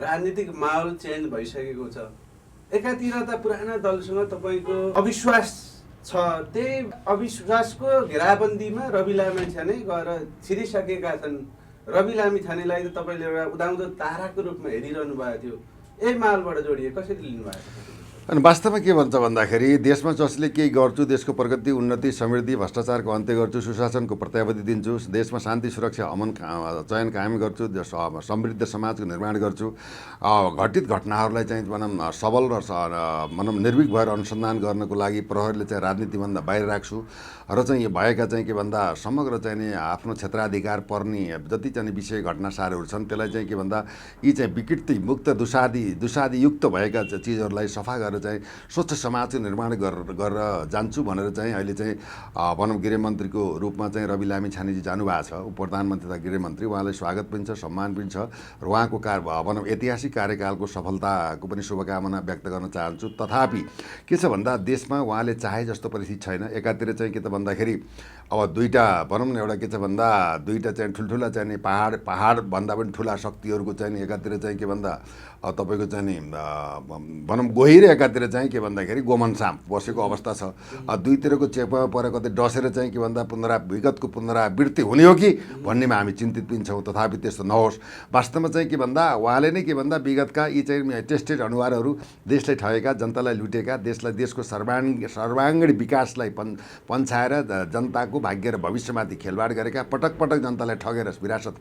राजनीतिक माहौल चेन्ज भइसकेको छ। एकातिर त पुराना दलसँग तपाईँको अविश्वास छ, त्यही अविश्वासको घेराबन्दीमा रवि लामिछाने गएर छिरिसकेका छन्। रवि लामिछानेलाई त तपाईँले एउटा उदाउँदो ताराको रूपमा हेरिरहनु भएको थियो, यही माहौलबाट जोडिए कसरी लिनुभएको? अनि वास्तवमा के भन्छ भन्दाखेरि देशमा जसले केही गर्छु, देशको प्रगति, उन्नति, समृद्धि, भ्रष्टाचारको अन्त्य गर्छु, सुशासनको प्रत्याभूति दिन्छु, देशमा शान्ति, सुरक्षा, अमन चयन कायम गर्छु, समृद्ध समाजको निर्माण गर्छु, घटित घटनाहरूलाई चाहिँ भनौँ सबल र भनौँ निर्भीक भएर अनुसन्धान गर्नको लागि प्रहरीले चाहिँ राजनीतिभन्दा बाहिर राख्छु र चाहिँ यो भएका चाहिँ के भन्दा समग्र चाहिँ नि आफ्नो क्षेत्राधिकार पर्ने जति चाहिँ विषय घटनासारहरू छन् त्यसलाई चाहिँ के भन्दा यी चाहिँ विकृति मुक्त दुसादीयुक्त भएका चिजहरूलाई सफा गरेर चाहिँ स्वच्छ समाजको निर्माण गरेर जान्छु भनेर चाहिँ अहिले चाहिँ भनौँ गृहमन्त्रीको रूपमा चाहिँ रवि लामिछानेजी जानुभएको छ। उप प्रधानमन्त्री तथा गृहमन्त्री, उहाँलाई स्वागत पनि छ, सम्मान पनि छ र उहाँको भनौँ ऐतिहासिक कार्यकालको सफलताको पनि शुभकामना व्यक्त गर्न चाहन्छु। तथापि के छ भन्दा देशमा उहाँले चाहे जस्तो परिस्थिति छैन। एकातिर चाहिँ के त भन्दाखेरि अब दुईवटा भनौँ न एउटा के छ भन्दा दुईवटा चाहिँ ठुल्ठुला चाहिँ पहाडभन्दा पनि ठुला शक्तिहरूको चाहिँ एकातिर चाहिँ के भन्दा तपाईँको चाहिँ नि भनौँ गोही र एकातिर चाहिँ के भन्दाखेरि गोमनसाम बसेको अवस्था छ। दुईतिरको चेपमा परेर कतै डसेर चाहिँ के भन्दा विगतको पुनरावृत्ति हुने हो कि भन्नेमा हामी चिन्तित पनि छौँ। तथापि त्यस्तो नहोस्। वास्तवमा चाहिँ के भन्दा उहाँले नै के भन्दा विगतका यी चाहिँ टेस्टेड अनुहारहरू देशलाई ठगेका, जनतालाई लुटेका, देशको सर्वाङ्गीण विकासलाई पन्छाएर जनताको भाग्य र भविष्यमाथि खेलवाड गरेका, पटक पटक जनतालाई ठगेर विरासत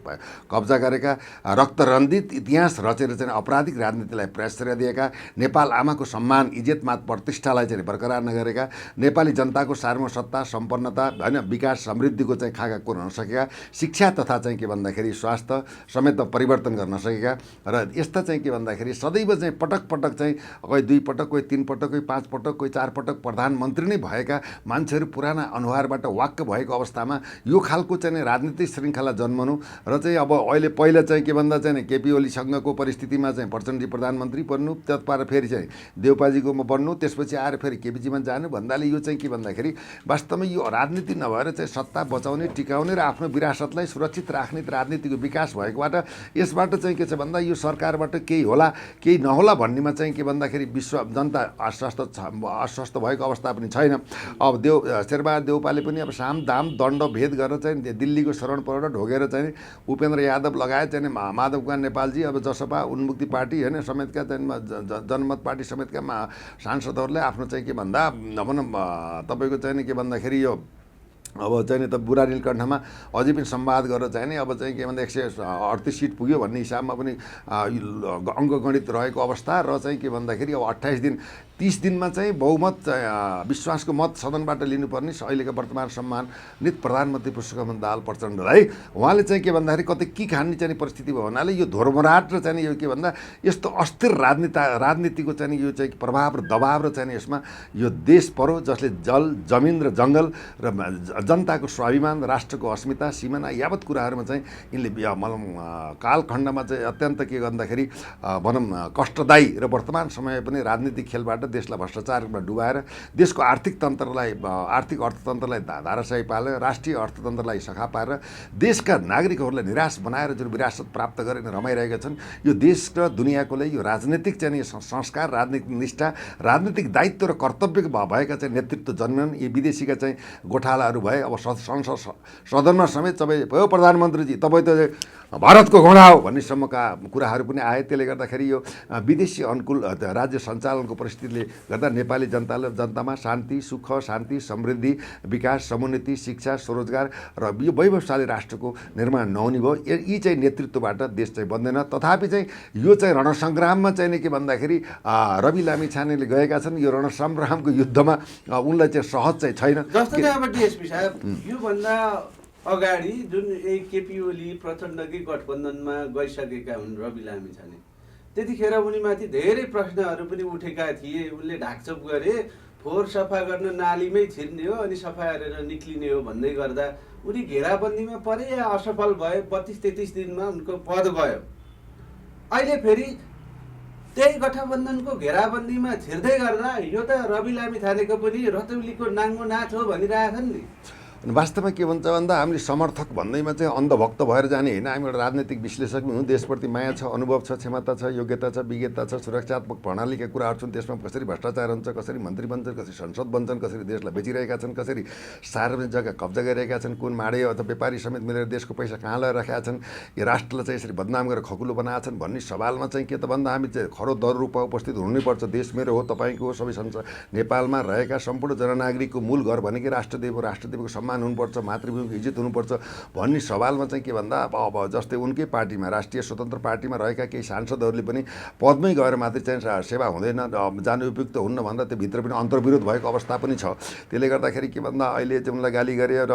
कब्जा गरेका, रक्तरन्जित इतिहास रचेर चाहिँ आपराधिक राजनीतिलाई प्रश्रय दिएका, नेपाल आमाको सम्मान, इज्जत, मान, प्रतिष्ठालाई चाहिँ बरकरार नगरेका, नेपाली जनताको सार्वसत्ता, सम्पन्नता होइन विकास समृद्धिको चाहिँ खाका कोर्न नसकेका, शिक्षा तथा चाहिँ के भन्दाखेरि स्वास्थ्य समेत परिवर्तन गर्न नसकेका र यस्ता चाहिँ के भन्दाखेरि सदैव चाहिँ पटक पटक चाहिँ कोही 2 पटक, कोही 3 पटक, कोही 5 पटक, कोही 4 पटक प्रधानमन्त्री नै भएका मान्छेहरू पुराना अनुहारबाट वाक्क भएको अवस्थामा यो खालको चाहिँ राजनीतिक श्रृङ्खला जन्मनु र चाहिँ अब अहिले पहिला चाहिँ के भन्दा चाहिँ केपी ओलीसँगको परिस्थितिमा चाहिँ प्रचण्डजी प्रधानमन्त्री बन्नु, त्यसबाट फेरि चाहिँ देउपाजीकोमा बन्नु, त्यसपछि आएर फेरि केपीजीमा जानु भन्दाले यो चाहिँ के भन्दाखेरि वास्तवमा यो राजनीति नभएर चाहिँ सत्ता बचाउने, टिकाउने र आफ्नो विरासतलाई सुरक्षित राख्ने राजनीतिको विकास भएकोबाट यसबाट चाहिँ के छ भन्दा यो सरकारबाट केही होला केही नहोला भन्नेमा चाहिँ के भन्दाखेरि जनता आश्वस्त भएको अवस्था पनि छैन। अब शेरबहादुर देउपाले पनि अब साम दाम दण्ड भेद गरेर चाहिँ दिल्लीको शरण परेर ढोगेर चाहिँ उपेन्द्र यादव लगायत चाहिँ माधव कुमार नेपालजी अब जसपा उन्मुक्ति पार्टी होइन समेतका चाहिँ जनमत पार्टी समेतका सांसदहरूले आफ्नो चाहिँ के भन्दा भनौँ तपाईँको चाहिँ के भन्दाखेरि यो अब चाहिँ त बुढा नीलकण्ठमा अझै पनि संवाद गरेर चाहिँ नि अब चाहिँ के भन्दा 138 सिट पुग्यो भन्ने हिसाबमा पनि अङ्कगणित रहेको अवस्था र चाहिँ के भन्दाखेरि अब 28 दिन 30 दिनमा चाहिँ बहुमत विश्वासको मत सदनबाट लिनुपर्ने अहिलेका वर्तमान सम्मानित प्रधानमन्त्री पुष्पकमल दाहाल प्रचण्डलाई उहाँले चाहिँ के भन्दाखेरि कतै के खाने चाहिँ परिस्थिति भयो हुनाले यो धोरमराट र चाहिँ यो के भन्दा यस्तो अस्थिर राजनीतिको चाहिँ यो चाहिँ प्रभाव र दबाव र चाहिँ यसमा यो देश परो जसले जल जमिन र जङ्गल र जनताको स्वाभिमान, राष्ट्रको अस्मिता, सिमाना यावत कुराहरूमा चाहिँ यिनले कालखण्डमा चाहिँ अत्यन्त के गर्दाखेरि भनौँ कष्टदायी र वर्तमान समय पनि राजनीतिक खेलबाट देशलाई भ्रष्टाचारमा डुबाएर देशको आर्थिक अर्थतन्त्रलाई धाराशाही पारेर राष्ट्रिय अर्थतन्त्रलाई सखा पारेर देशका नागरिकहरूलाई निराश बनाएर जुन विरासत प्राप्त गरेर रमाइरहेका छन् यो देश र दुनियाँको लागि यो राजनीतिक चाहिँ संस्कार, राजनीतिक निष्ठा, राजनीतिक दायित्व र कर्तव्य भएका चाहिँ नेतृत्व जन्मन यी विदेशीका चाहिँ गोठालाहरू भए। अब सदनमा समेत तपाईँ भयो प्रधानमन्त्रीजी तपाईँ त भारतको घोडा हो भन्नेसम्मका कुराहरू पनि आए। त्यसले गर्दाखेरि यो विदेशी अनुकूल राज्य सञ्चालनको परिस्थितिले गर्दा नेपाली जनतामा शान्ति, सुख, शान्ति, समृद्धि, विकास, समुन्नति, शिक्षा, स्वरोजगार र यो वैभवशाली राष्ट्रको निर्माण नहुने भयो। यी चाहिँ नेतृत्वबाट देश चाहिँ बन्दैन। तथापि चाहिँ यो चाहिँ रणसङ्ग्राममा चाहिँ के भन्दाखेरि रवि लामिछानेले गएका छन्। यो रणसङ्ग्रामको युद्धमा उनलाई चाहिँ सहज चाहिँ छैन। जस्तो कि अब डिएसपी साहब योभन्दा अगाडि जुन केपी ओली प्रचण्डकै गठबन्धनमा गइसकेका हुन् रवि लामिछाने, त्यतिखेर उनीमाथि धेरै प्रश्नहरू पनि उठेका थिए। उनले ढाकछोप गरे, फोहोर सफा गर्न नालीमै छिर्ने हो अनि सफा गरेर निक्लिने हो भन्दै गर्दा उनी घेराबन्दीमा परे, असफल भए। 32-33 दिनमा उनको पद गयो। अहिले फेरि त्यही गठबन्धनको घेराबन्दीमा छिर्दै गर्दा यो त रवि लामिछानेको पनि रतौलीको नाङ्गो नाच हो भनिरहेछन् नि। वास्तवमा के भन्छ भन्दा हामीले समर्थक भन्दैमा चाहिँ अन्धभक्त भएर जाने होइन। हामी एउटा राजनैतिक विश्लेषक हुँ, देशप्रति माया छ, अनुभव छ, क्षमता छ, योग्यता छ, विज्ञता छ, सुरक्षात्मक प्रणालीका कुराहरू छन्। त्यसमा कसरी भ्रष्टाचार हुन्छ, कसरी मन्त्री बन्छन्, कसरी संसद बन्छन्, कसरी देशलाई बेचिरहेका छन्, कसरी सार्वजनिक जग्गा कब्जा गरिरहेका छन्, कुन माडे अथवा व्यापारी समेत मिलेर देशको पैसा कहाँ लगाएर राखेका छन्, यो राष्ट्रलाई चाहिँ यसरी बदनाम गरेर खकुलो बनाएका छन् भन्ने सवालमा चाहिँ के त भन्दा हामी चाहिँ खरो दर रूपमा उपस्थित हुनैपर्छ। देश मेरो हो, तपाईँको हो, सबै नेपालमा रहेका सम्पूर्ण जननागरिकको मूल घर भनेकै राष्ट्रदेव हो, राष्ट्रदेवको सम्मान हुनुपर्छ, मातृभूमिको इज्जत हुनुपर्छ भन्ने सवालमा चाहिँ के भन्दा अब जस्तै उनकै पार्टीमा राष्ट्रिय स्वतन्त्र पार्टीमा रहेका केही सांसदहरूले पनि पदमै गएर मात्रै चाहिँ सेवा हुँदैन, जानु उपयुक्त हुन्न भन्दा त्यो भित्र पनि अन्तर्विरोध भएको अवस्था पनि छ। त्यसले गर्दाखेरि के भन्दा अहिले चाहिँ उनलाई गाली गरे र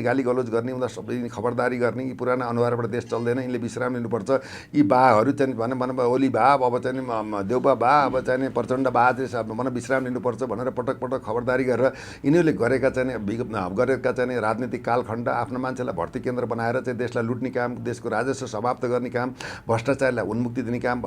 गाली गलोज गर्ने, उनलाई सबै खबरदारी गर्ने, यी पुराना अनुहारबाट देश चल्दैन, यिनले विश्राम लिनुपर्छ। यी बाहरू चाहिँ भनौँ ओली बा, अब चाहिँ देउपा बा, अब चाहिँ प्रचण्ड बा चाहिँ विश्राम लिनुपर्छ भनेर पटक पटक खबरदारी गरेर यिनीहरूले गरेका चाहिँ राजनीतिक कालखण्ड आफ्नो मान्छेलाई भर्ती केन्द्र बनाएर चाहिँ देशलाई लुट्ने काम, देशको राजस्व समाप्त गर्ने काम, भ्रष्टाचारलाई उन्मुक्ति दिने काम,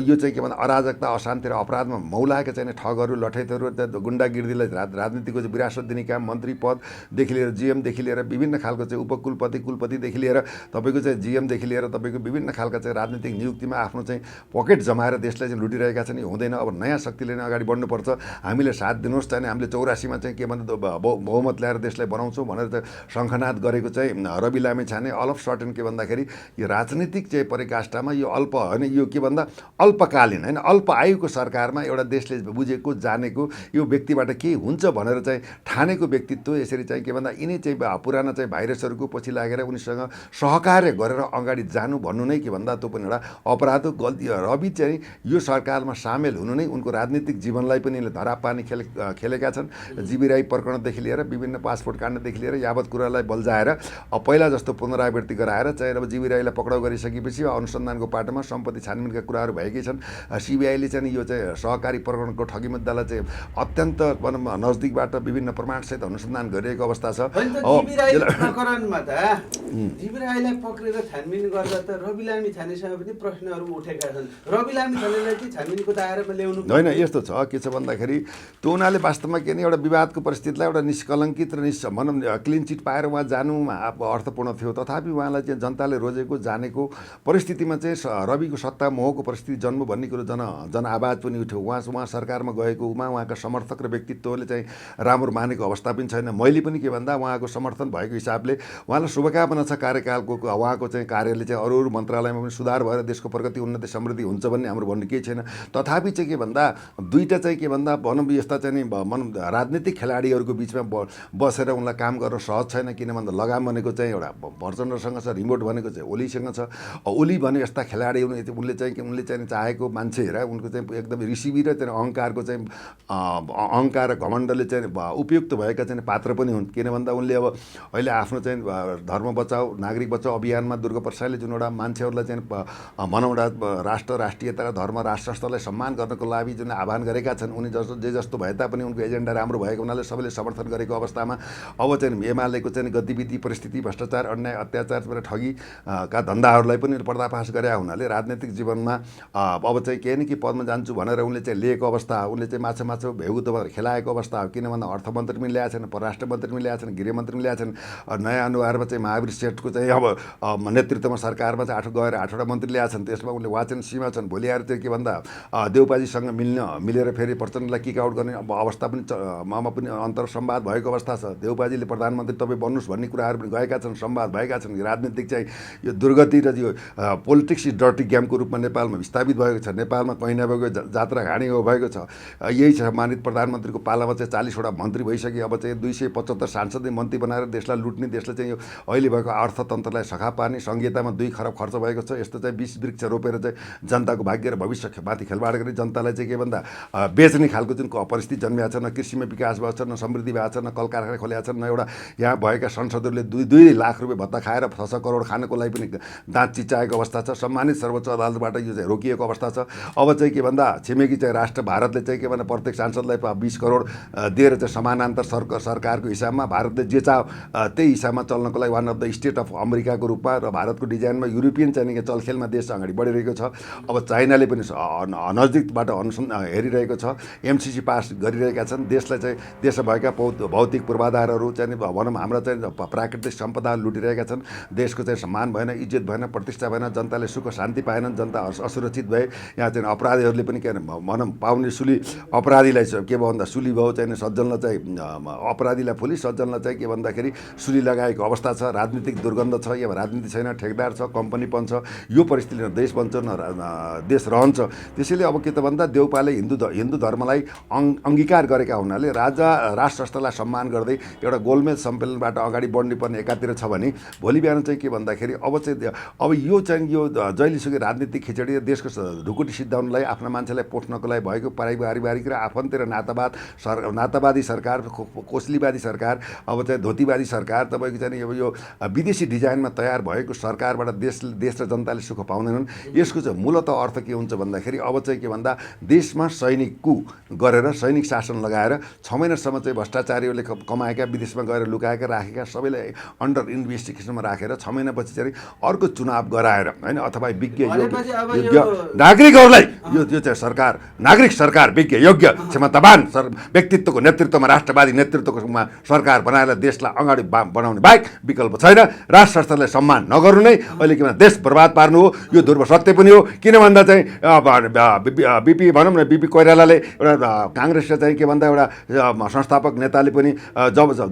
यो चाहिँ के भन्दा अराजकता, अशान्ति र अपराधमा मौलाएका चाहिँ ठगहरू, लठैतहरू, गुन्डागिर्दीलाई राजनीतिको चाहिँ विरासत दिने काम, मन्त्री पददेखि लिएर जिएमदेखि लिएर विभिन्न खालको चाहिँ उपकुलपति, कुलपतिदेखि लिएर तपाईँको चाहिँ जिएमदेखि लिएर तपाईँको विभिन्न खालका चाहिँ राजनीतिक नियुक्तिमा आफ्नो चाहिँ पकेट जमाएर देशलाई चाहिँ लुटिरहेका छन्। यो हुँदैन। अब नयाँ शक्तिले नै अगाडि बढ्नुपर्छ। हामीले साथ दिनुहोस् चाहिँ हामीले 84मा चाहिँ के भन्दा बहुमत ल्याएर देशलाई बनाउँछौँ भनेर चाहिँ शङ्खनाद गरेको चाहिँ Rabi Lamichhane all of sudden के भन्दाखेरि यो राजनीतिक चाहिँ परिकाष्ठमा यो अल्प होइन, यो के भन्दा अल्पकालीन होइन, अल्प आयुको सरकारमा एउटा देशले बुझेको जानेको यो व्यक्तिबाट के हुन्छ भनेर चाहिँ ठानेको व्यक्तित्व यसरी चाहिँ के भन्दा यिनी चाहिँ पुराना चाहिँ भाइरसहरूको पछि लागेर उनीसँग सहकार्य गरेर अगाडि जानु भन्नु नै के भन्दा त्यो पनि एउटा अपराध हो, गल्ती। रवि चाहिँ यो सरकारमा सामेल हुनु नै उनको राजनीतिक जीवनलाई पनि धराप पानी खेलेका छन्। जीवी राई प्रकरणदेखि लिएर विभिन्न पासपोर्ट काण्डदेखि लिएर यावत कुरालाई बल्झाएर अब पहिला जस्तो पुनरावृत्ति गराएर चाहिँ अब जीवी राईलाई पक्राउ गरिसकेपछि अनुसन्धानको पाटोमा सम्पत्ति छानबिनका कुराहरू भएकै छन्। सिबिआईले चाहिँ यो चाहिँ सहकारी प्रकरणको ठगी मुद्दालाई चाहिँ अत्यन्त नजदिकबाट विभिन्न प्रमाणसहित अनुसन्धान गरिरहेको अवस्था छ। प्रकरणमा त जीवी राईलाई पक्रेर छानबिन गर्दा त रवि लामिछानेसँग पनि प्रश्नहरू उठेका छन्। रवि लामिछानेलाई चाहिँ छानबिनको दायरामा ल्याउनु होइन। यस्तो छ, के छ भन्दाखेरि त्यो हुनाले वास्तवमा के नि एउटा विवादको परिस्थितिलाई एउटा निष्कलङ्कित र भनौँ क्लिन चिट पाएर उहाँ जानुमा अर्थपूर्ण थियो। तथापि उहाँलाई चाहिँ जनताले रोजेको जानेको परिस्थितिमा चाहिँ रविको सत्ता मोहको परिस्थिति जन्म भन्ने कुरो जन आवाज पनि उठ्यो। उहाँ सरकारमा गएको उहाँका समर्थक र व्यक्तित्वले चाहिँ राम्रो मानेको अवस्था पनि छैन। मैले पनि के भन्दा उहाँको समर्थन भएको हिसाबले उहाँलाई शुभकामना छ कार्यकालको। उहाँको चाहिँ कार्यले चाहिँ अरू मन्त्रालयमा पनि सुधार भएर देशको प्रगति, उन्नति, समृद्धि हुन्छ भन्ने हाम्रो भन्ने केही छैन। तथापि चाहिँ के भन्दा दुईवटा चाहिँ के भन्दा भनौँ यस्ता चाहिँ भनौँ राजनीतिक खेलाडीहरूको बिचमा बसेर उनलाई काम गर्न सहज छैन। किन भन्दा लगाम भनेको चाहिँ एउटा प्रचण्डसँग छ, रिमोट भनेको चाहिँ ओलीसँग छ। ओली भने यस्ता खेलाडी उनले चाहिँ चाहेको मान्छे हेर उनको चाहिँ एकदम ऋषिवी र चाहिँ अहङ्कारको चाहिँ अहङ्कार र घमण्डले चाहिँ उपयुक्त भएका चाहिँ पात्र पनि हुन्। किन भन्दा उनले अब अहिले आफ्नो चाहिँ धर्म बचाओ नागरिक बचाओ अभियानमा दुर्गा प्रसादले जुन एउटा मान्छेहरूलाई चाहिँ भनौँ एउटा राष्ट्र, राष्ट्रियता, धर्म, राष्ट्रलाई सम्मान गर्नको लागि जुन आह्वान गरेका छन्, उनी जस्तो भए तापनि उनको एजेन्डा राम्रो भएको हुनाले सबैले समर्थन गरेको अवस्थामा अब चाहिँ एमालेको चाहिँ गतिविधि, परिस्थिति, भ्रष्टाचार, अन्याय, अत्याचार, ठगी का धन्दाहरूलाई पनि पर्दाफास गरे हुनाले राजनीतिक जीवनमा अब चाहिँ केही न केही पदमा जान्छु भनेर उनले चाहिँ लिएको अवस्था, उनले चाहिँ माछा भेगु त खेलाएको अवस्था हो। किन भन्दा अर्थमन्त्री पनि ल्याएको छैन, परराष्ट्र मन्त्री पनि ल्याएको छैन, गृहमन्त्री पनि ल्याएको छैन। नयाँ अनुहारमा चाहिँ महावीर सेठको चाहिँ अब नेतृत्वमा सरकारमा चाहिँ गएर 8वटा मन्त्री ल्याएको छन्। त्यसमा उनले वाचन सीमा छन्। भोलि आएर चाहिँ के भन्दा देउपाजीसँग मिलेर फेरि प्रचण्डलाई किक आउट गर्ने अवस्था पनि पनि अन्तर संवाद भएको अवस्था छ। देउपाजीले प्रधानमन्त्री तपाईँ बन्नुहोस् भन्ने कुराहरू पनि गएका छन्, संवाद भएका छन्। राजनीतिक चाहिँ यो दुर्गति र यो पोलिटिक्स इज डर्टी गेमको रूपमा नेपालमा विस्थापित भएको छ। नेपालमा कहीँ नभएको जात्रा घाँडी भएको छ। यही छ मानित प्रधानमन्त्रीको पालामा चाहिँ 40वटा मन्त्री भइसके। अब चाहिँ 275 सांसदले मन्त्री बनाएर देशलाई लुट्ने, देशलाई चाहिँ यो अहिले भएको अर्थतन्त्रलाई सखा पार्ने, संहितामा 2 खरब खर्च भएको छ। यस्तो चाहिँ 20 वृक्ष रोपेर चाहिँ जनताको भाग्य र भविष्यमाथि खेलवाड गर्ने, जनतालाई चाहिँ के भन्दा बेच्ने खालको जुन परिस्थिति जन्मिएको छ। न कृषिमा विकास भएको छ, न समृद्धि भएको छ, न कल कारखाना खोलेको छ, न एउटा यहाँ भएका सांसदहरूले 2 लाख रुपियाँ भत्ता खाएर 6 करोड खानको लागि पनि दाँत चिचाएको अवस्था छ। सम्मानित सर्वोच्च अदालतबाट यो चाहिँ रोकिएको अवस्था छ। अब चाहिँ के भन्दा छिमेकी चाहिँ राष्ट्र भारतले चाहिँ के भन्दा प्रत्येक सांसदलाई 20 करोड दिएर चाहिँ समानान्तर सरकारको हिसाबमा भारतले जे चाह्यो त्यही हिसाबमा चल्नको लागि one of the state of अमेरिकाको रूपमा र भारतको डिजाइनमा युरोपियन चाहिँ चलखेलमा देश अगाडि बढिरहेको छ। अब चाइनाले पनि नजिकबाट हेरिरहेको छ। एमसिसी पास गरिरहेका छन्। देशलाई चाहिँ देशमा भएका भौतिक पूर्वाधारहरू सरकारहरू चाहिँ भनौँ हाम्रा चाहिँ प्राकृतिक सम्पदा लुटिरहेका छन्, देशको चाहिँ सम्मान भएन, इज्जत भएन, प्रतिष्ठा भएन, जनताले सुख शान्ति पाएनन्, जनता असुरक्षित भए। यहाँ चाहिँ अपराधीहरूले पनि के भनौँ पाउने सुली अपराधीलाई के भयो भन्दा सुली भयो, चाहिँ सज्जनलाई चाहिँ अपराधीलाई फुली, सज्जनलाई चाहिँ के भन्दाखेरि सुली लगाएको अवस्था छ। राजनीतिक दुर्गन्ध छ, यहाँ राजनीति छैन, ठेकदार छ, कम्पनी पनि छ। यो परिस्थितिमा देश बन्छ न देश रहन्छ। त्यसैले अब के त भन्दा देउपाले हिन्दू धर्मलाई अङ्गीकार गरेका हुनाले राष्ट्र संस्थालाई सम्मान गर्दै एउटा गोलमेज सम्मेलनबाट अगाडि बढ्नुपर्ने एकातिर छ भने भोलि बिहान चाहिँ के भन्दाखेरि अब यो चाहिँ यो जहिलेसुकै राजनीतिक खिचडी देशको ढुकुटी सिद्धाउनलाई, आफ्ना मान्छेलाई पोख्नको लागि भएको पारिवारिक र आफन्त र नातावादी सरकार, कोसलीवादी सरकार, अब चाहिँ धोतीवादी सरकार, तपाईँको चाहिँ यो विदेशी डिजाइनमा तयार भएको सरकारबाट देश र जनताले सुख पाउँदैनन्। यसको चाहिँ मूलतः अर्थ के हुन्छ भन्दाखेरि अब चाहिँ के भन्दा देशमा सैनिक कु गरेर सैनिक शासन लगाएर 6 महिनासम्म चाहिँ भ्रष्टाचारीहरूले कमाएका, विदेशमा गएर लुकाएका राखेका सबैलाई अन्डर इन्भेस्टिगेसनमा राखेर 6 महिनापछि चाहिँ अर्को चुनाव गराएर होइन, अथवा विज्ञ नागरिकहरूलाई यो चाहिँ सरकार नागरिक सरकार विज्ञ योग्य क्षमतावान व्यक्तित्वको नेतृत्वमा राष्ट्रवादी नेतृत्वको सरकार बनाएर देशलाई अगाडि बढाउने बाहेक विकल्प छैन। राष्ट्र संस्थालाई सम्मान नगर्नु नै अहिले के भन्दा देश बर्बाद पार्नु हो। यो ध्रुव सत्य पनि हो। किन भन्दा चाहिँ बिपी भनौँ न बिपी कोइरालाले एउटा काङ्ग्रेसले चाहिँ के भन्दा एउटा संस्थापक नेताले पनि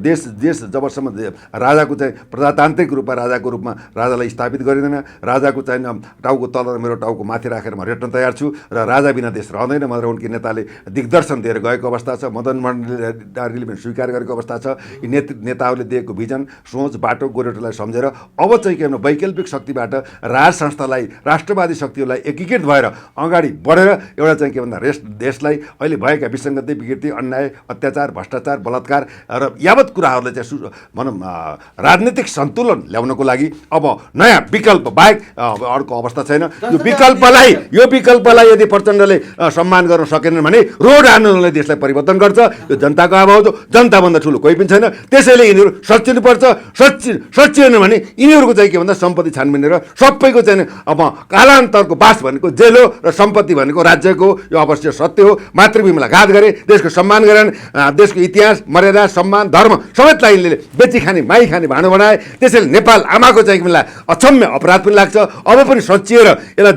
देश जबसम्म राजाको चाहिँ प्रजातान्त्रिक रूपमा राजालाई स्थापित गरिँदैन, राजाको चाहिँ टाउको तल र मेरो टाउको माथि राखेर म रेट्न तयार छु र राजा बिना देश रहँदैन भनेर उनकी नेताले दिग्दर्शन दिएर गएको अवस्था छ। मदन मण्डलले पनि स्वीकार गरेको अवस्था छ। यी नेताहरूले दिएको भिजन, सोच, बाटो, गोरेटोलाई सम्झेर अब चाहिँ के भन्नु वैकल्पिक शक्तिबाट राज संस्थालाई, राष्ट्रवादी शक्तिहरूलाई एकीकृत भएर अगाडि बढेर एउटा चाहिँ के भन्दा देशलाई अहिले भएका विसङ्गति, विकृति, अन्याय, अत्याचार, भ्रष्टाचार, बलात्कार र यावत कुराहरूलाई चाहिँ भनौँ राजनीतिक सन्तुलन ल्याउनको लागि अब नयाँ विकल्प बाहेक अर्को अवस्था छैन। यो विकल्पलाई यदि प्रचण्डले सम्मान गर्न सकेनन् भने रोड आन्दोलनले देशलाई परिवर्तन गर्छ। यो जनताको आवाज हो, जनताभन्दा ठुलो कोही पनि छैन। त्यसैले यिनीहरू सच्चिनुपर्छ। सच्चिएन भने यिनीहरूको चाहिँ के भन्दा सम्पत्ति छानबिन र सबैको चाहिँ अब कालान्तरको बास भनेको जेल हो र सम्पत्ति भनेको राज्यको, यो अवश्य सत्य हो। मातृभूमिलाई घात गरे, देशको सम्मान गरेन, देशको इतिहास, मर्यादा, सम्मान, धर्म समेतलाई यिनले बेची खाने, माई खाने भाँडो बनाए। त्यसैले नेपाल आमाको चाहिँ मलाई अक्षम्य अपराध पनि लाग्छ। अब पनि सच्चिएर यसलाई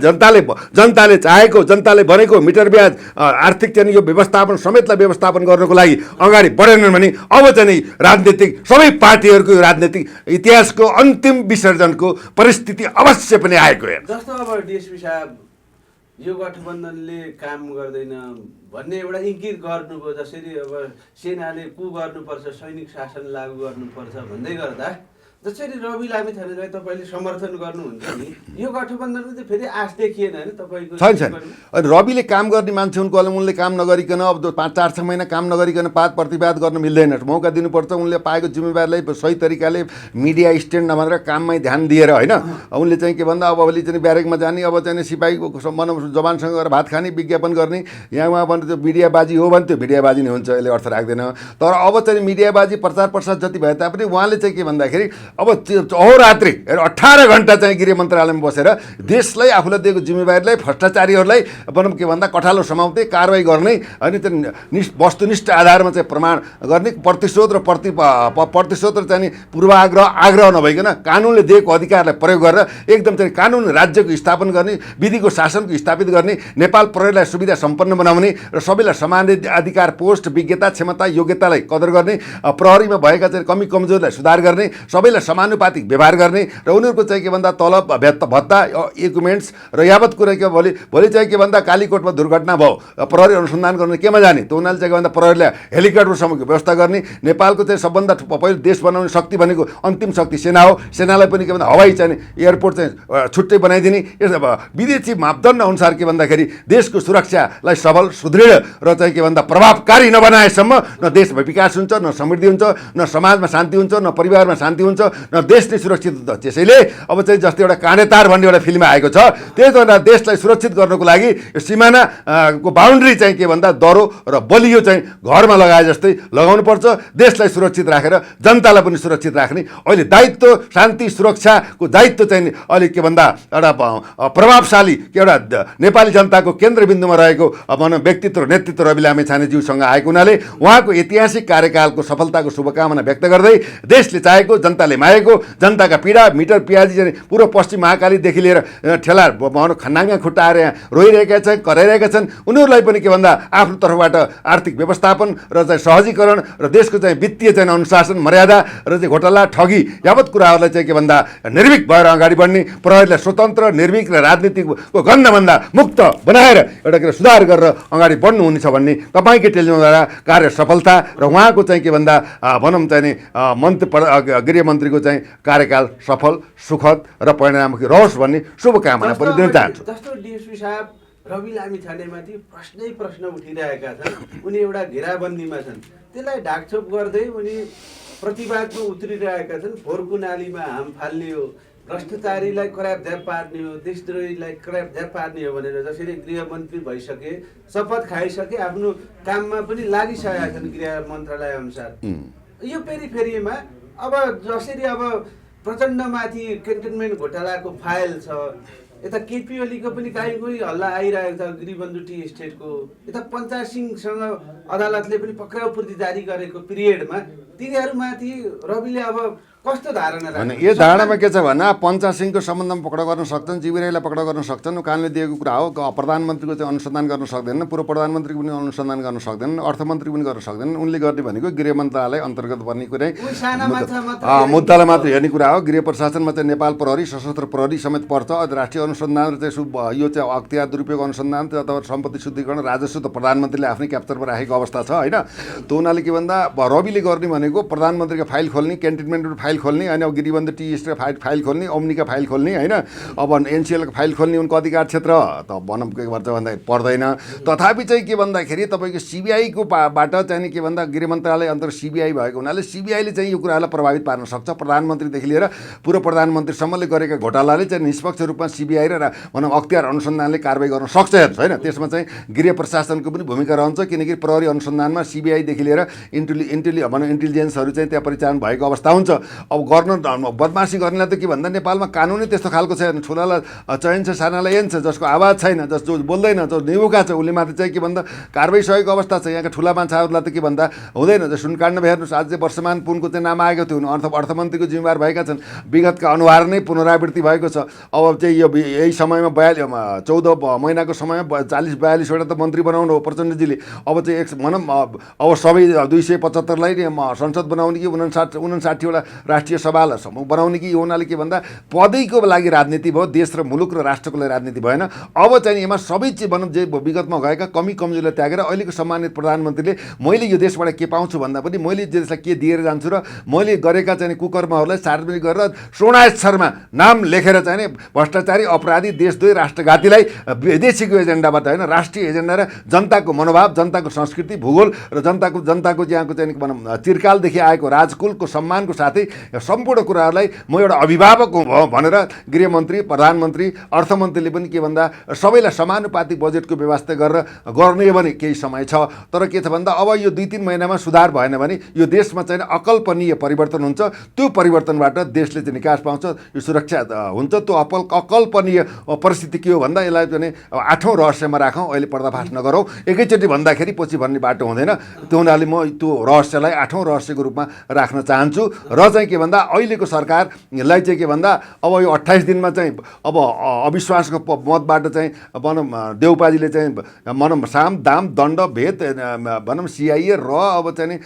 जनताले चाहेको, जनताले भनेको मिटर ब्याज आर्थिक चाहिँ यो व्यवस्थापन समेतलाई व्यवस्थापन गर्नको लागि अगाडि बढेनन् भने अब चाहिँ राजनीतिक सबै पार्टीहरूको राजनीतिक इतिहासको अन्तिम विसर्जनको परिस्थिति अवश्य पनि आएको हो। जस्तो अब डिएसपी साहब यो गठबन्धनले काम गर्दैन भन्ने एउटा इङ्गित गर्नुभयो। जसरी अब सेनाले कु गर्नुपर्छ, सैनिक शासन लागू गर्नुपर्छ भन्दै गर्दा जसरी रवि लामिछानेलाई तपाईँले समर्थन गर्नुहुन्छ नि, यो गठबन्धनको चाहिँ फेरि आश देखिएन होइन तपाईँको? छैन। अनि रविले काम गर्ने मान्छे उनले काम नगरिकन अब 5-4 महिना काम नगरिकन प्रतिवाद गर्न मिल्दैन। मौका दिनुपर्छ। उनले पाएको जिम्मेवारीलाई सही तरिकाले मिडिया स्ट्यान्ड नभनेर काममै ध्यान दिएर होइन, उनले चाहिँ के भन्दा अब अहिले चाहिँ ब्यारेकमा जाने, अब चाहिँ सिपाहीको जवानसँग गएर भात खाने, विज्ञापन गर्ने, यहाँ उहाँ भने त्यो मिडियाबाजी हो भने त्यो मिडियाबाजी नै हुन्छ, यसले अर्थ राख्दैन। तर अब चाहिँ मिडियाबाजी प्रचार प्रसार जति भए तापनि उहाँले चाहिँ के भन्दाखेरि अब अहोरात्रि 18 घण्टा चाहिँ गृह मन्त्रालयमा बसेर देशलाई आफूलाई दिएको जिम्मेवारीलाई भ्रष्टाचारीहरूलाई भनौँ के भन्दा कठालो समाउँदै कारवाही गर्ने अनि त्यो वस्तुनिष्ठ आधारमा चाहिँ प्रमाण गर्ने, प्रतिशोध र चाहिँ आग्रह नभइकन कानुनले दिएको अधिकारलाई प्रयोग गरेर एकदम चाहिँ कानुन राज्यको स्थापना गर्ने, विधिको शासनको स्थापित गर्ने, नेपाल प्रहरीलाई सुविधा सम्पन्न बनाउने र सबैलाई समान अधिकार, पोस्ट, विज्ञता, क्षमता, योग्यतालाई कदर गर्ने, प्रहरीमा भएका चाहिँ कमी कमजोरीलाई सुधार गर्ने, सबैलाई समानुपातिक व्यवहार गर्ने र उनीहरूको चाहिँ के भन्दा तलब, भत्ता, इक्विपमेन्ट्स र यावत कुरा के भोलि चाहिँ के भन्दा कालीकोटमा दुर्घटना भयो, प्रहरी अनुसन्धान गर्ने केमा जाने, त उनीहरूले चाहिँ के भन्दा प्रहरीले हेलिकप्टरसम्मको व्यवस्था गर्ने। नेपालको चाहिँ सबभन्दा पहिलो देश बनाउने शक्ति भनेको अन्तिम शक्ति सेना हो। सेनालाई पनि के भन्दा हवाई चाहिँ एयरपोर्ट चाहिँ छुट्टै बनाइदिने। यस विदेशी मापदण्ड अनुसार के भन्दाखेरि देशको सुरक्षालाई सबल, सुदृढ र चाहिँ के भन्दा प्रभावकारी नबनाएसम्म न देशमा विकास हुन्छ, न समृद्धि हुन्छ, न समाजमा शान्ति हुन्छ, न परिवारमा शान्ति हुन्छ, न देश नै सुरक्षित हुन्छ। त्यसैले अब चाहिँ जस्तै एउटा काँडेतार भन्ने एउटा फिल्म आएको छ, त्यही त देशलाई सुरक्षित गर्नको लागि यो सिमाना को बााउन्ड्री चाहिँ के भन्दा दरो र बलियो चाहिँ घरमा लगाए जस्तै लगाउनुपर्छ। देशलाई सुरक्षित राखेर जनतालाई पनि सुरक्षित राख्ने अहिले दायित्व, शान्ति सुरक्षाको दायित्व चाहिँ अहिले के भन्दा एउटा प्रभावशाली एउटा नेपाली जनताको केन्द्रबिन्दुमा रहेको भनौँ व्यक्तित्व नेतृत्व रवि लामिछानेज्यूसँग आएको हुनाले उहाँको ऐतिहासिक कार्यकालको सफलताको शुभकामना व्यक्त गर्दै देशले चाहेको, जनताले मागेको, जनताका पीडा मिटर पियाजी चाहिँ पूर्व पश्चिम महाकालीदेखि लिएर ठेला भनौँ खन्नाङ्गा खुट्टाएर यहाँ रोइरहेका छन्, कराइरहेका छन्, उनीहरूलाई पनि के भन्दा आफ्नो तर्फबाट आर्थिक व्यवस्थापन र चाहिँ सहजीकरण र देशको चाहिँ वित्तीय चाहिँ अनुशासन मर्यादा र चाहिँ घोटाला ठगी यावत कुराहरूलाई चाहिँ के भन्दा निर्भीक भएर अगाडि बढ्ने, प्रहरीलाई स्वतन्त्र निर्भीक र राजनीतिको गन्धभन्दा मुक्त बनाएर एउटा के सुधार गरेर अगाडि बढ्नुहुनेछ भन्ने तपाईँकै टेलिभिजनद्वारा कार्य सफलता र उहाँको चाहिँ के भन्दा भनौँ चाहिँ गृहमन्त्रीको चाहिँ कार्यकाल सफल, सुखद र परिणाममुखी रहोस् भन्ने शुभकामना पनि दिन चाहन्छु। जस्तो डिएसपी साहब रवि लामिछानेमाथि प्रश्न उठिरहेका छन्, उनी एउटा घेराबन्दीमा छन्, त्यसलाई ढाकछोप गर्दै उनी प्रतिवादमा उत्रिरहेका छन्। फोहोरको नालीमा हाम फाल्ने हो, भ्रष्टाचारीलाई करापझ्याप पार्ने हो, देशद्रोहीलाई करापझ्याप पार्ने हो भनेर जसरी गृहमन्त्री भइसके, शपथ खाइसके, आफ्नो काममा पनि लागिसकेका छन् गृह मन्त्रालय अनुसार। यो फेरिमा अब जसरी अब प्रचण्डमाथि क्यान्टनमेन्ट घोटालाको फाइल छ, यता केपी ओलीको पनि काहीँ हल्ला आइरहेको छ गृहबन्धु टी एस्टेटको, यता पञ्चायत सिंहसँग अदालतले पनि पक्राउ पूर्ति जारी गरेको पिरियडमा तिनीहरूमाथि रविले अब कस्तो धारणा होइन? यो धारणामा के छ भन्दा पञ्चायत सिंहको सम्बन्धमा पक्राउ गर्न सक्छन्, जीवराईलाई पक्राउ गर्न सक्छन्, कानुनले दिएको कुरा हो। प्रधानमन्त्रीको चाहिँ अनुसन्धान गर्न सक्दैनन्, पूर्व प्रधानमन्त्रीको पनि अनुसन्धान गर्न सक्दैनन्, अर्थमन्त्री पनि गर्न सक्दैनन्। उनले गर्ने भनेको गृह मन्त्रालय अन्तर्गत पर्ने कुरै मुद्दालाई मात्र हेर्ने कुरा हो। गृह प्रशासनमा चाहिँ नेपाल प्रहरी, सशस्त्र प्रहरी समेत पर्छ। राष्ट्रिय अनुसन्धान र चाहिँ यो चाहिँ अख्तियार दुरुपयोग अनुसन्धान अथवा सम्पत्ति शुद्धिकरण राजस्व त प्रधानमन्त्रीले आफ्नै क्याप्चरमा राखेको अवस्था छ होइन। त्यो हुनाले के भन्दा रविले गर्ने भनेको प्रधानमन्त्रीको फाइल खोल्ने, क्यान्टनमेन्टको फाइल खोल्ने, अनि अब गृहबन्धु टी एस्टेट फाइल खोल्ने, ओम्नीका फाइल खोल्ने होइन। अब एनसिएलको फाइल खोल्ने उनको अधिकार क्षेत्र त भनौँ के भन्छ भन्दा पर्दैन। तथापि चाहिँ के भन्दाखेरि तपाईँको सिबिआईको बाट चाहिँ के भन्दा गृह मन्त्रालय अन्तर्गत सिबिआई भएको हुनाले सिबिआईले चाहिँ यो कुरालाई प्रभावित पार्न सक्छ। प्रधानमन्त्रीदेखि लिएर पूर्व प्रधानमन्त्रीसम्मले गरेका घोटालाले चाहिँ निष्पक्ष रूपमा सिबिआई र भनौँ अख्तियार अनुसन्धानले कारबाही गर्न सक्छ होइन। त्यसमा चाहिँ गृह प्रशासनको पनि भूमिका रहन्छ, किनकि प्रहरी अनुसन्धानमा सिबिआईदेखि लिएर इन्टेलिजेन्सहरू चाहिँ त्यहाँ परिचालन भएको अवस्था हुन्छ। अब गर्न बदमासी गर्नेलाई त के भन्दा नेपालमा कानुनै त्यस्तो खालको छैन। ठुलालाई चयन छ, सानालाई एन छ, जसको आवाज छैन, जो बोल्दैन, जो निबुका छ, उसले माथि चाहिँ के भन्दा कारबाही सकेको अवस्था छ। यहाँका ठुला मान्छेहरूलाई त के भन्दा हुँदैन। सुनकाण्डमा हेर्नुहोस्, आज वर्षमान पुनको चाहिँ नाम आएको थियो, अर्थमन्त्रीको जिम्मेवार भएका छन्। विगतका अनुहार नै पुनरावृत्ति भएको छ। अब चाहिँ यो यही समयमा 14 महिनाको समयमा 40-42वटा त मन्त्री बनाउनु हो प्रचण्डजीले। अब चाहिँ भनौँ अब सबै 275लाई संसद बनाउने कि 59वटा राष्ट्रिय सभालाई समूह बनाउने कि यो हुनाले के भन्दा पदैको लागि राजनीति भयो, देश र मुलुक र राष्ट्रको लागि राजनीति भएन। अब चाहिँ यसमा सबै चिज भनौँ जे विगतमा गएका कमी कमजोरीलाई त्यागेर अहिलेको सम्मानित प्रधानमन्त्रीले मैले यो देशबाट के पाउँछु भन्दा पनि मैले देशलाई के दिएर जान्छु र मैले गरेका चाहिँ कुकर्महरूलाई सार्वजनिक गरेर स्वर्ण नाम लेखेर चाहिँ भ्रष्टाचारी, अपराधी, देशद्रोही, राष्ट्रघातीलाई विदेशीको एजेन्डाबाट होइन राष्ट्रिय एजेन्डा र जनताको मनोभाव, जनताको संस्कृति, भूगोल र जनताको यहाँको चाहिँ भनौँ चिरकालदेखि आएको राजकुलको सम्मानको साथै सम्पूर्ण कुराहरूलाई म एउटा अभिभावक हो भनेर गृहमन्त्री, प्रधानमन्त्री, अर्थमन्त्रीले पनि के भन्दा सबैलाई समानुपातिक बजेटको व्यवस्था गरेर गर्ने भने केही समय छ। तर के छ भन्दा अब यो 2-3 महिनामा सुधार भएन भने यो देशमा चाहिँ अकल्पनीय परिवर्तन हुन्छ। त्यो परिवर्तनबाट देशले चाहिँ निकास पाउँछ, यो सुरक्षा हुन्छ। त्यो अकल्पनीय परिस्थिति के हो भन्दा यसलाई चाहिँ 8औँ रहस्यमा राखौँ, अहिले पर्दाफास नगरौँ। एकैचोटि भन्दाखेरि पछि भन्ने बाटो हुँदैन। त्यो हुनाले म त्यो रहस्यलाई 8औँ रहस्यको रूपमा राख्न चाहन्छु। र चाहिँ के भन्दा अहिलेको सरकारलाई चाहिँ के भन्दा अब यो 28 दिनमा चाहिँ अब अविश्वासको मतबाट चाहिँ भनौँ देउपाजीले चाहिँ भनौँ साम दाम दण्ड भेद भनौँ सिआइए र अब चाहिँ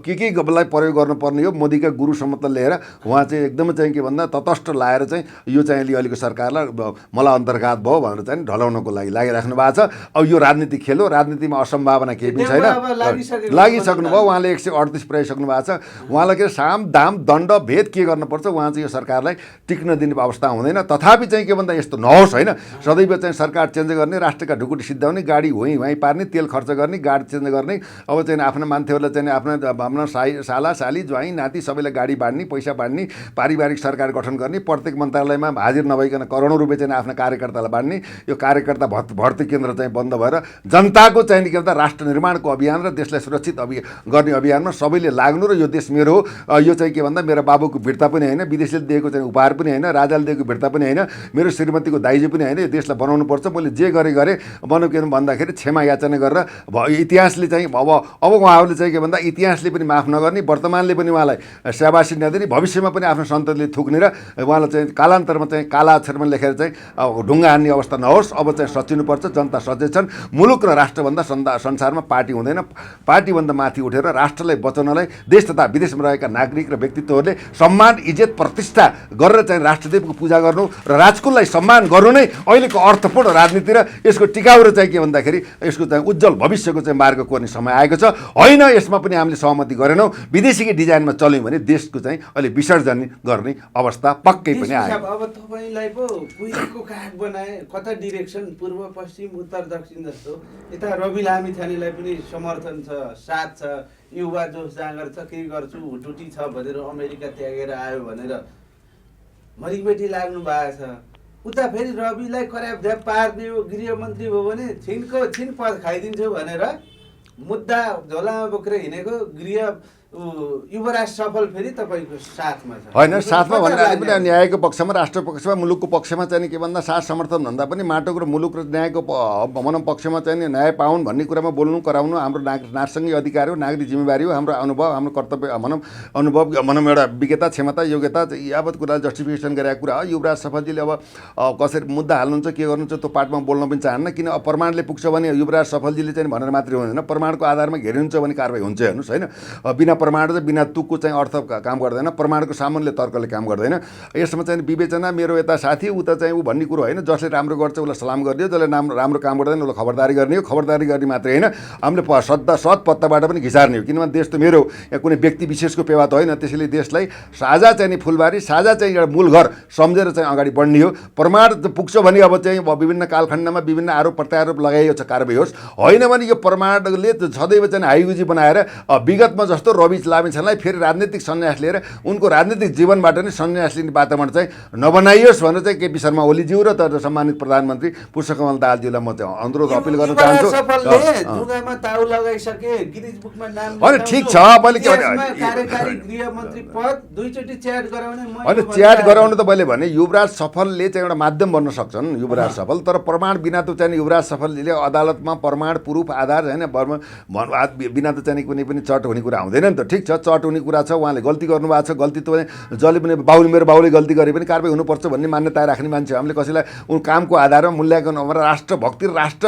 केलाई प्रयोग गर्नुपर्ने हो मोदीका गुरुसम्म त लिएर उहाँ चाहिँ एकदमै चाहिँ के भन्दा तटस्थ लाएर चाहिँ यो चाहिँ अहिलेको सरकारलाई मलाई अन्तर्घात भयो भनेर चाहिँ ढलाउनको लागि लागिराख्नु भएको छ। अब यो राजनीति खेल हो, राजनीतिमा असम्भावना केही पनि छैन। लागिसक्नु भयो, उहाँले 138 पुर्याइसक्नु भएको छ। उहाँलाई के साम दाम दण्ड भेद के गर्नुपर्छ उहाँ चाहिँ यो सरकारलाई टिक्न दिने अवस्था हुँदैन। तथापि चाहिँ के भन्दा यस्तो नहोस् होइन, सदैव चाहिँ सरकार चेन्ज गर्ने, राष्ट्रका ढुकुटी सिद्धाउने, गाडी हुँ वाहीँ पार्ने, तेल खर्च गर्ने, गाडी चेन्ज गर्ने, अब चाहिँ आफ्ना मान्छेहरूलाई चाहिँ आफ्ना साला साली ज्वाइँ नाति सबैलाई गाडी बाँड्ने, पैसा बाँड्ने, पारिवारिक सरकार गठन गर्ने, प्रत्येक मन्त्रालयमा हाजिर नभइकन करोडौँ रुपियाँ चाहिँ आफ्ना कार्यकर्तालाई बाँड्ने, यो कार्यकर्ता भर्ती केन्द्र चाहिँ बन्द भएर जनताको चाहिँ के भन्छ राष्ट्र निर्माणको अभियान र देशलाई सुरक्षित गर्ने अभियानमा सबैले लाग्नु र यो देश मेरो हो, यो चाहिँ के भन्दा मेरो बाबुको भिर्ता पनि होइन, विदेशीले दिएको चाहिँ उपहार पनि होइन, राजाले दिएको भिर्ता पनि होइन, मेरो श्रीमतीको दाइजो पनि होइन, यो देशलाई बनाउनुपर्छ, मैले जे गरेँ बनाउ के भन्दाखेरि क्षमा याचना गरेर इतिहासले चाहिँ अब उहाँहरूले चाहिँ के भन्दा इतिहासले पनि माफ नगर्ने, वर्तमानले पनि उहाँलाई स्याबासी नदिने, भविष्यमा पनि आफ्नो सन्ततिले थुक्ने र उहाँलाई चाहिँ कालान्तरमा चाहिँ काला अक्षरमा लेखेर चाहिँ ढुङ्गा हान्ने अवस्था नहोस्। अब चाहिँ सचिनुपर्छ, जनता सचेत छन्, मुलुक र राष्ट्रभन्दा संसारमा पार्टी हुँदैन, पार्टीभन्दा माथि उठेर राष्ट्रलाई बचाउनलाई देश तथा विदेशमा रहेका नागरिक र व्यक्तित्वहरूले सम्मान इज्जत प्रतिष्ठा गरेर चाहिँ राष्ट्रदेवको पूजा गर्नु र राजकुललाई सम्मान गर्नु नै अहिलेको अर्थपूर्ण राजनीति र यसको टिकाउ र चाहिँ के भन्दाखेरि यसको चाहिँ उज्जवल भविष्यको चाहिँ मार्ग कोर्ने समय आएको छ। होइन, यसमा पनि हामीले सहमति गरेनौँ, विदेशीकै डिजाइनमा चल्यौँ भने देशको चाहिँ अहिले विसर्जन गर्ने अवस्था पक्कै पनि आयो। अब तपाईँलाई पो कुहिएको काग बनाए, कता डिरेक्सन पूर्व पश्चिम उत्तर दक्षिण जस्तो, यता रवि लामिछानेलाई पनि समर्थन छ, साथ छ, युवा जोस जाँगर छ, केही गर्छु हुटुटी छ भनेर अमेरिका त्यागेर आयो भनेर मरिकमेटी लाग्नु भएको छ। उता फेरि रविलाई खराब पार्ने हो, गृहमन्त्री भयो भने छिन पद खाइदिन्छु भनेर मुद्दा झोलामा बोकेर हिँडेको युवराज सफल फेरि तपाईँको साथमा छ। होइन, साथमा भन्नाले पनि न्यायको पक्षमा, राष्ट्र पक्षमा, मुलुकको पक्षमा चाहिँ के भन्दा साथ समर्थन भन्दा पनि माटोको र मुलुक र न्यायको भनौँ पक्षमा चाहिँ न्याय पाउन् भन्ने कुरामा बोल्नु कराउनु हाम्रो नागरिक अधिकार हो, नागरिक जिम्मेवारी हो, हाम्रो अनुभव, हाम्रो कर्तव्य भनौँ एउटा विज्ञता क्षमता योग्यता यावत कुरा जस्टिफिकेसन गरेको कुरा हो। युवराज सफलजीले अब कसरी मुद्दा हाल्नुहुन्छ के गर्नुहुन्छ त्यो पार्टमा बोल्न पनि चाहन्न, किन प्रमाणले पुग्छ भने युवराज सफलजीले चाहिँ भनेर मात्रै हुँदैन, प्रमाणको आधारमा घेरिन्छ भने कारवाही हुन्छ हेर्नुहोस् होइन। बिना प्रमाण चाहिँ बिना तुकको चाहिँ अर्थ काम गर्दैन, प्रमाणको सामान्य तर्कले काम गर्दैन। यसमा चाहिँ विवेचना मेरो यता साथी उता चाहिँ ऊ भन्ने कुरो होइन, जसले राम्रो गर्छ उसलाई सलाम गरिदियो, जसले राम्रो काम गर्दैन उसलाई खबरदारी गर्ने हो। खबरदारी गर्ने मात्रै होइन, हामीले सत पत्ताबाट पनि घिसार्ने हो, किनभने देश त मेरो या कुनै व्यक्ति विशेषको पेवा त होइन। त्यसैले देशलाई साझा चाहिँ फुलबारी, साझा चाहिँ एउटा मूल घर सम्झेर चाहिँ अगाडि बढ्ने हो। प्रमाण पुग्छ भने अब चाहिँ विभिन्न कालखण्डमा विभिन्न आरोप प्रत्यारोप लगाइएको छ, कारबाही होस्। होइन भने यो प्रमाणले सदैव चाहिँ हाइगुजी बनाएर विगतमा जस्तो रवि लामिछानेलाई फेरि राजनीतिक सन्यास लिएर उनको राजनीतिक जीवनबाट नै सन्यास लिने वातावरण चाहिँ नबनाइयोस् भनेर चाहिँ केपी शर्मा ओलीज्यू र त सम्मानित प्रधानमन्त्री पुष्पकमल दाहालज्यूलाई म चाहिँ अनुरोध अपिल गर्न चाहन्छु। होइन, ठिक छ, मैले के होइन च्याट गराउनु त मैले भने युवराज सफलले चाहिँ एउटा माध्यम बन्न सक्छन्, युवराज सफल, तर प्रमाण बिना त चाहिँ युवराज सफलले अदालतमा प्रमाण प्रुफ आधार होइन बिना त चाहिँ कुनै पनि चट हुने कुरा हुँदैन नि त। ठिक छ, चट हुने कुरा छ, उहाँले गल्ती गर्नुभएको छ, गल्ती त जसले पनि मेरो बाउले गल्ती गरे पनि कारबाही हुनुपर्छ भन्ने मान्यता राख्ने मान्छे हामीले कसैलाई उन कामको आधारमा मूल्याङ्कन राष्ट्रभक्ति राष्ट्र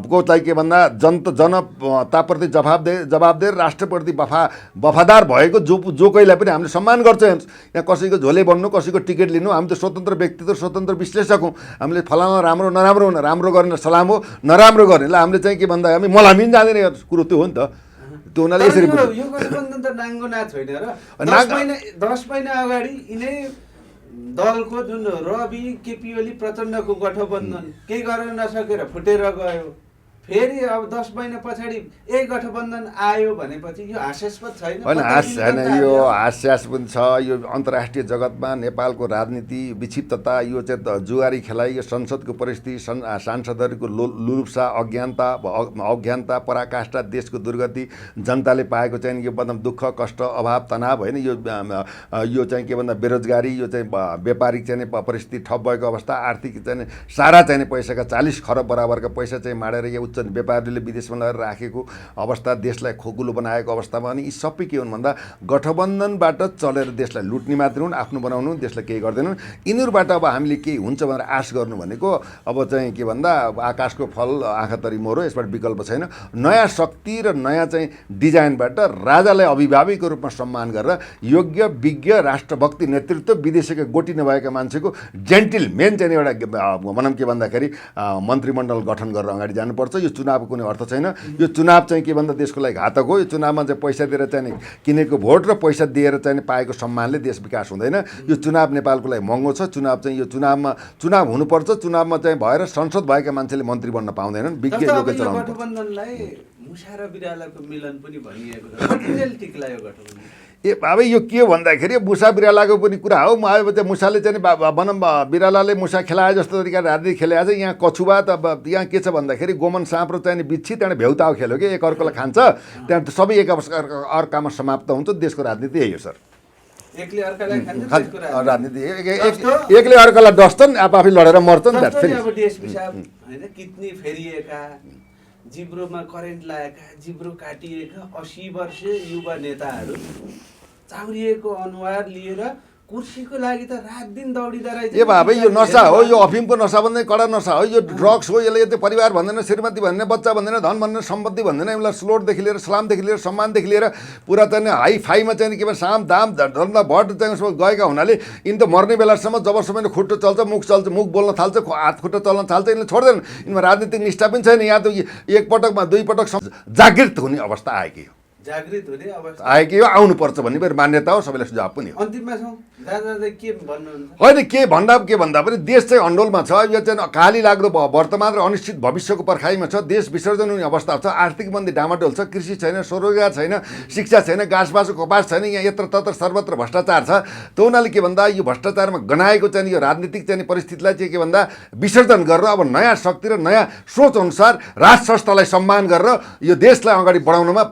को चाहिँ के भन्दा जनताप्रति जवाबदेह राष्ट्रप्रति वफादार भएको जो कोहीलाई पनि हामीले सम्मान गर्छ। यहाँ कसैको झोले बन्नु, कसैको टिकट लिनु, हामी त स्वतन्त्र व्यक्तित्व स्वतन्त्र विश्लेषक हौँ। हामीले फलाना राम्रो नराम्रो हुन, राम्रो गर्ने सलाम हो, नराम्रो गर्नेलाई हामीले चाहिँ के भन्दा हामी मलामी जाँदैन कुरो त्यो हो नि त। त्यो हुनाले यसरी यो गठबन्धन त नाङ्गो नाच होइन र 10 महिना अगाडि यिनै दलको जुन रवि केपी ओली प्रचण्डको गठबन्धन केही गर्न नसकेर फुटेर गयो, फेरि अब 10 महिना पछाडि एक गठबन्धन आयो भनेपछि यो हास्यास्पद छैन? होइन, यो हास्यास्पद छ। यो अन्तर्राष्ट्रिय जगतमा नेपालको राजनीति विक्षिप्तता, यो चाहिँ जुगारी खेलाइ, यो संसदको परिस्थिति, सांसदहरूको लुलुप्सा, अज्ञानता, पराकाष्ठा, देशको दुर्गति, जनताले पाएको चाहिँ यो मतलब दुःख कष्ट अभाव तनाव होइन, यो चाहिँ के भन्दा बेरोजगारी, यो चाहिँ व्यापारिक चाहिँ परिस्थिति ठप भएको अवस्था, आर्थिक चाहिँ सारा चाहिँ पैसाका 40 खरब बराबरका पैसा चाहिँ माडेर यो उच्च व्यापारीले विदेशमा लगेर राखेको अवस्था, देशलाई खोकुलो बनाएको अवस्थामा अनि यी सबै के हुन् भन्दा गठबन्धनबाट चलेर देशलाई लुट्ने मात्र हुन्, आफ्नो बनाउनु, देशलाई केही गर्दैनन्। यिनीहरूबाट अब हामीले केही हुन्छ भनेर आश गर्नु भनेको अब चाहिँ के भन्दा आकाशको फल आँखा तरी मोरो, यसबाट विकल्प छैन। नयाँ शक्ति र नयाँ चाहिँ डिजाइनबाट राजालाई अभिभावकको रूपमा सम्मान गरेर योग्य विज्ञ राष्ट्रभक्ति नेतृत्व, विदेशीका गोटी नभएका मान्छेको जेन्टिलमेन चाहिँ एउटा भनौँ के भन्दाखेरि मन्त्रीमण्डल गठन गरेर अगाडि जानुपर्छ। यो चुनावको कुनै अर्थ छैन। यो चुनाव चाहिँ के भन्दा देशको लागि घातक हो। यो चुनावमा चाहिँ पैसा दिएर चाहिँ किनेको भोट र पैसा दिएर चाहिँ पाएको सम्मानले देश विकास हुँदैन। यो चुनाव नेपालको लागि महँगो छ। चुनाव चाहिँ यो चुनाव हुनुपर्छ। चुनावमा चाहिँ भएर संसद भएका मान्छेले मन्त्री बन्न पाउँदैनन्। विज्ञ योग्य चलाउनु पर्छ। गठबन्धनलाई मुसा र बिरालाको मिलन पनि भनिएको छ। किन टिक्ला यो गठबन्धन? अब यो के भन्दाखेरि मुसा बिरालाको पनि कुरा हो। म अब चाहिँ मुसाले चाहिँ भनौँ बिरालाले मुसा खेलाए जस्तो तरिकाले राजनीति खेलाए चाहिँ यहाँ कछुवा त यहाँ के छ भन्दाखेरि गोमन साँप र चाहिँ बिच्छी त्यहाँबाट भ्याउताउ खेल्यो कि एक अर्कोलाई खान्छ। त्यहाँ सबै एक अर्कामा समाप्त हुन्छ। देशको राजनीति यही हो सर। एकले अर्कालाई खान्छ राजनीति एकले अर्कालाई डस्छन् आफै लडेर मर्छन्। अब डिएसपी साहब होइन कितनी फेरिएका जिब्रोमा करेन्ट लागेका जिब्रो काटिएका 80 वर्षीय युवा नेताहरू चाउरिएको अनुहार लिएर कुर्सीको लागि त रात दिन दौडिँदा रहेछ। ए बाबा यो नसा हो। यो अफिमको नसा भन्दै कडा नसा हो। यो ड्रग्स हो। यसले यति परिवार भन्दैन, श्रीमती भन्दैन, बच्चा भन्दैन, धन भन्दैन, सम्पत्ति भन्दैन। यसलाई स्लोटदेखि लिएर सलामदेखि लिएर सम्मानदेखि लिएर पुरा चाहिँ हाई फाईमा चाहिँ के भन्छ साम दाम धन्दा भट चाहिँ उसमा गएका हुनाले यिनी त मर्ने बेलासम्म जबसम्म खुट्टो चल्छ मुख बोल्न थाल्छ हात खुट्टो चल्न थाल्छ यिनले छोड्दैन। यिनमा राजनीतिक निष्ठा पनि छैन। यहाँ त एक पटकमा दुई पटक जागृत हुने अवस्था आएकी हो। जागृत हुने अवस्था आएकी हो। आउनुपर्छ भन्ने पनि मान्यता हो। सबैलाई सुझाव पनि हो। अन्तिममा छौँ दादा के भन्नुहुन्छ? होइन के भन्दा पनि देश चाहिँ अन्डोलमा छ। यो चाहिँ काली लाग्दो वर्तमान र अनिश्चित भविष्यको पर्खाइमा छ। देश विसर्जन हुने अवस्था छ। आर्थिक मन्दी डामाडोल छ। कृषि छैन, स्वरोजगार छैन, शिक्षा छैन, घाँस बाँसो कपास छैन। यहाँ यत्र तत्र सर्वत्र भ्रष्टाचार छ। त्यो हुनाले के भन्दा यो भ्रष्टाचारमा गनाएको चाहिँ यो राजनीतिक चाहिँ परिस्थितिलाई चाहिँ के भन्दा विसर्जन गरेर अब नयाँ शक्ति र नयाँ सोच अनुसार राज संस्थालाई सम्मान गरेर यो देशलाई अगाडि बढाउनमा